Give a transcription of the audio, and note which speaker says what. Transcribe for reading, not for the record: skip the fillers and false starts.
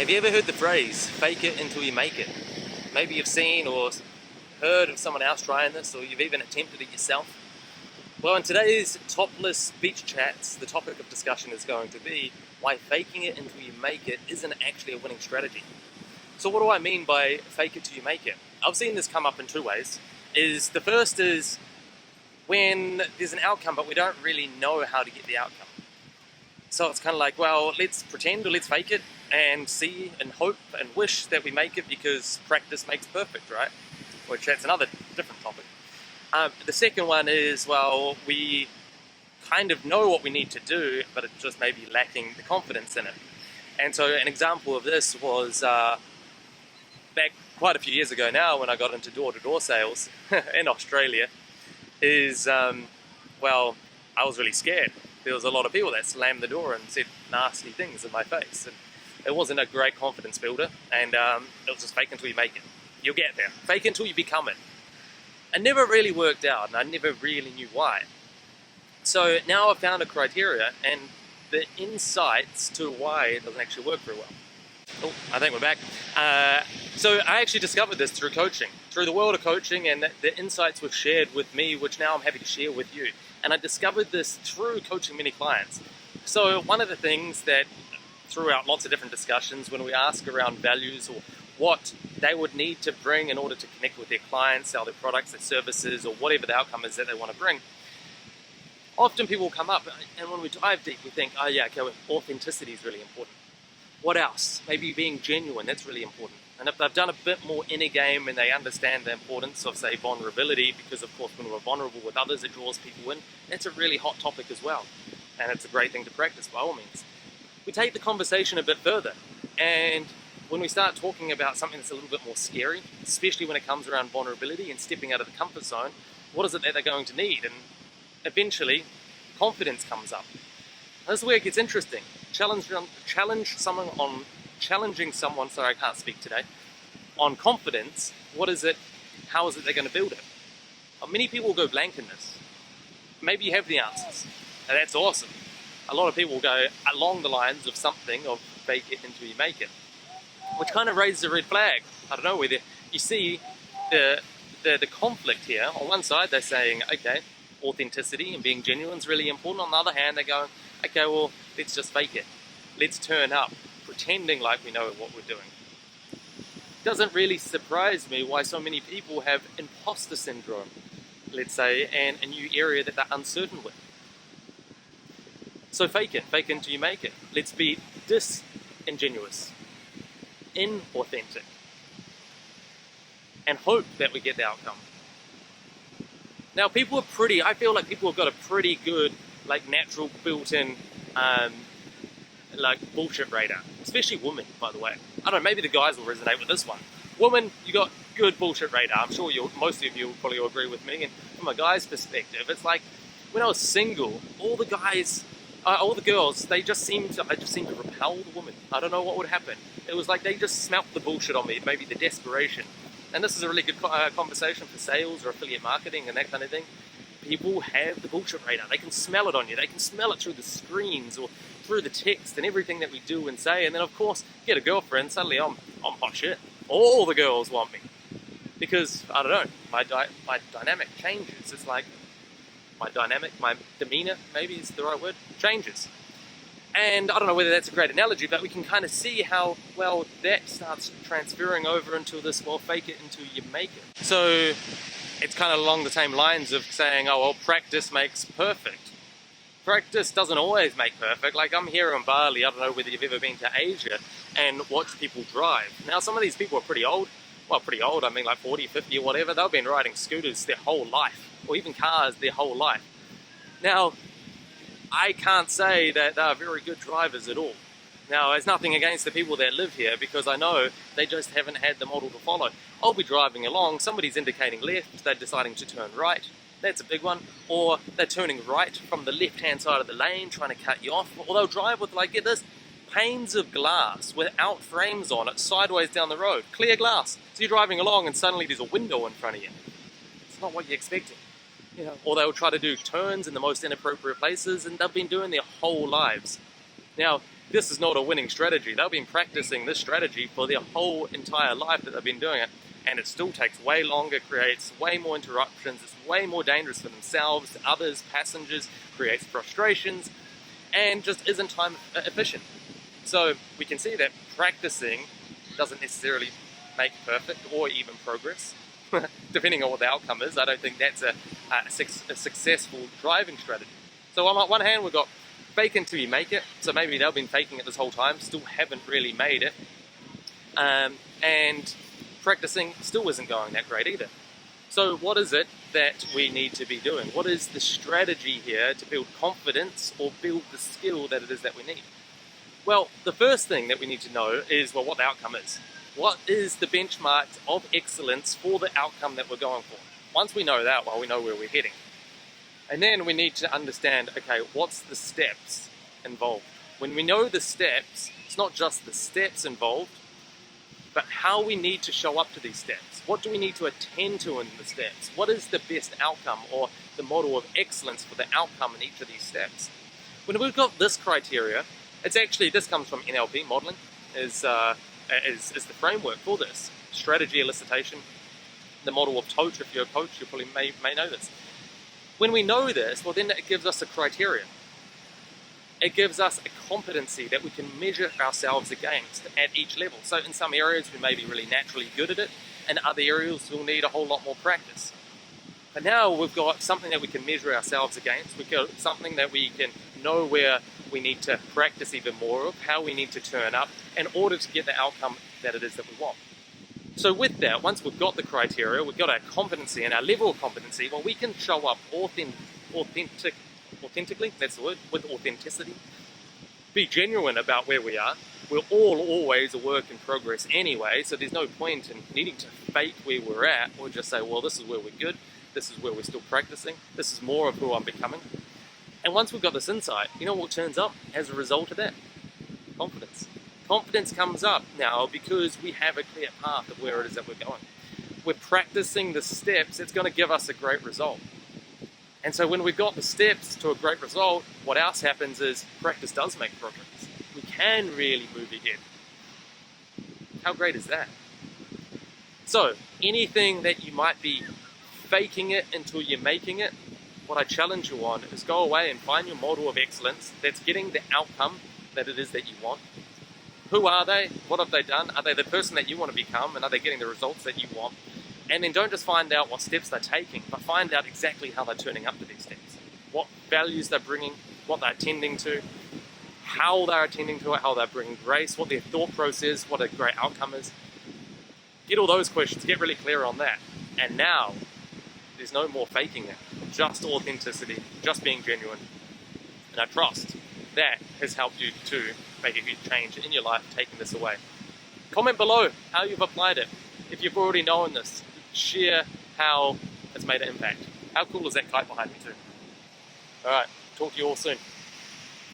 Speaker 1: Have you ever heard the phrase, fake it until you make it? Maybe you've seen or heard of someone else trying this, or you've even attempted it yourself. Well, in today's Topless Beach Chats, the topic of discussion is going to be why faking it until you make it isn't actually a winning strategy. So what do I mean by fake it till you make it? I've seen this come up in two ways. The first is when there's an outcome, but we don't really know how to get the outcome. So it's kind of like, well, let's pretend or let's fake it and see and hope and wish that we make it because practice makes perfect, right? Which that's another different topic. The second one is, well, we kind of know what we need to do, but it's just maybe lacking the confidence in it. And so an example of this was back quite a few years ago now when I got into door-to-door sales in Australia well, I was really scared. There was a lot of people that slammed the door and said nasty things in my face. And it wasn't a great confidence builder, and it was just fake until you make it. You'll get there. Fake until you become it. It never really worked out, and I never really knew why. So now I've found a criteria and the insights to why it doesn't actually work very well. Oh, I think we're back. So I actually discovered this through coaching, through the world of coaching, and the insights were shared with me, which now I'm happy to share with you. And I discovered this through coaching many clients. So one of the things that throughout lots of different discussions, when we ask around values or what they would need to bring in order to connect with their clients, sell their products, their services, or whatever the outcome is that they want to bring, often people will come up, and when we dive deep, we think, oh yeah, okay, well, authenticity is really important. What else? Maybe being genuine, that's really important. And if they've done a bit more inner game and they understand the importance of, say, vulnerability, because of course when we're vulnerable with others, it draws people in, that's a really hot topic as well. And it's a great thing to practice by all means. We take the conversation a bit further, and when we start talking about something that's a little bit more scary, especially when it comes around vulnerability and stepping out of the comfort zone, what is it that they're going to need? And eventually, confidence comes up. This is where it gets interesting. Challenging someone, sorry, I can't speak today, on confidence. What is it? How is it they're going to build it? Many people go blank in this. Maybe you have the answers, and that's awesome. A lot of people go along the lines of something of fake it until you make it, which kind of raises a red flag. I don't know whether you see the conflict here. On one side, they're saying, okay, authenticity and being genuine is really important. On the other hand, they're going, okay, well, let's just fake it. Let's turn up, pretending like we know what we're doing. It doesn't really surprise me why so many people have imposter syndrome, let's say, and a new area that they're uncertain with. So fake it until you make it. Let's be disingenuous, inauthentic, and hope that we get the outcome. Now, I feel like people have got a pretty good, natural built-in, bullshit radar. Especially women, by the way. I don't know, maybe the guys will resonate with this one. Women, you got good bullshit radar. I'm sure most of you will probably agree with me. And from a guy's perspective, it's like, when I was single, all the girls, I just seemed to repel the woman. I don't know what would happen. It was like they just smelt the bullshit on me, maybe the desperation. And this is a really good conversation for sales or affiliate marketing and that kind of thing. People have the bullshit radar. They can smell it on you. They can smell it through the screens or through the text and everything that we do and say. And then, of course, get a girlfriend, suddenly I'm hot shit. All the girls want me. Because, I don't know, my dynamic changes. It's like my demeanor, maybe is the right word, changes. And I don't know whether that's a great analogy, but we can kind of see how, well, that starts transferring over into this, well, fake it until you make it. So it's kind of along the same lines of saying, oh, well, practice makes perfect. Practice doesn't always make perfect. Like, I'm here in Bali, I don't know whether you've ever been to Asia and watched people drive. Now, some of these people are pretty old. Well, pretty old, I mean like 40, 50 or whatever. They've been riding scooters their whole life, or even cars their whole life. Now, I can't say that they're very good drivers at all. Now, there's nothing against the people that live here, because I know they just haven't had the model to follow. I'll be driving along, somebody's indicating left, they're deciding to turn right. That's a big one. Or they're turning right from the left-hand side of the lane, trying to cut you off. Or they'll drive with, get this, panes of glass without frames on it, sideways down the road. Clear glass. So you're driving along and suddenly there's a window in front of you. It's not what you're expecting. Or they'll try to do turns in the most inappropriate places, and they've been doing their whole lives. Now, this is not a winning strategy. They've been practicing this strategy for their whole entire life that they've been doing it, and it still takes way longer, creates way more interruptions, it's way more dangerous for themselves, others, passengers, creates frustrations, and just isn't time efficient. So we can see that practicing doesn't necessarily make perfect or even progress, depending on what the outcome is. I don't think that's a successful driving strategy. So on one hand, we've got fake until you make it. So maybe they've been faking it this whole time, still haven't really made it. And practicing still isn't going that great either. So what is it that we need to be doing? What is the strategy here to build confidence or build the skill that it is that we need? Well, the first thing that we need to know is, well, what the outcome is. What is the benchmark of excellence for the outcome that we're going for? Once we know that, well, we know where we're heading. And then we need to understand, okay, what's the steps involved? When we know the steps, it's not just the steps involved, but how we need to show up to these steps. What do we need to attend to in the steps? What is the best outcome or the model of excellence for the outcome in each of these steps? When we've got this criteria, it's actually, this comes from NLP modeling, is the framework for this. Strategy elicitation, the model of TOACH. If you're a coach, you probably may know this. When we know this, well, then it gives us a criteria. It gives us a competency that we can measure ourselves against at each level. So in some areas, we may be really naturally good at it, and other areas we'll need a whole lot more practice. But now we've got something that we can measure ourselves against. We've got something that we can know where we need to practice even more of, how we need to turn up in order to get the outcome that it is that we want. So with that, once we've got the criteria, we've got our competency and our level of competency, well, we can show up authentically, that's the word, with authenticity. Be genuine about where we are. We're all always a work in progress anyway, so there's no point in needing to fake where we're at or just say, well, this is where we're good, this is where we're still practicing, this is more of who I'm becoming. And once we've got this insight, you know what turns up as a result of that? Confidence. Confidence comes up now because we have a clear path of where it is that we're going. We're practicing the steps, it's going to give us a great result. And so when we've got the steps to a great result, what else happens is practice does make progress. We can really move ahead. How great is that? So anything that you might be faking it until you're making it, what I challenge you on is go away and find your model of excellence that's getting the outcome that it is that you want. Who are they? What have they done? Are they the person that you want to become? And are they getting the results that you want? And then don't just find out what steps they're taking, but find out exactly how they're turning up to these steps. What values they're bringing, what they're attending to, how they're attending to it, how they're bringing grace, what their thought process is, what a great outcome is. Get all those questions, get really clear on that. And now, there's no more faking it, just authenticity, just being genuine. And I trust that has helped you to make a huge change in your life, taking this away. Comment below how you've applied it. If you've already known this, share how it's made an impact. How cool is that kite behind me too? Alright, talk to you all soon.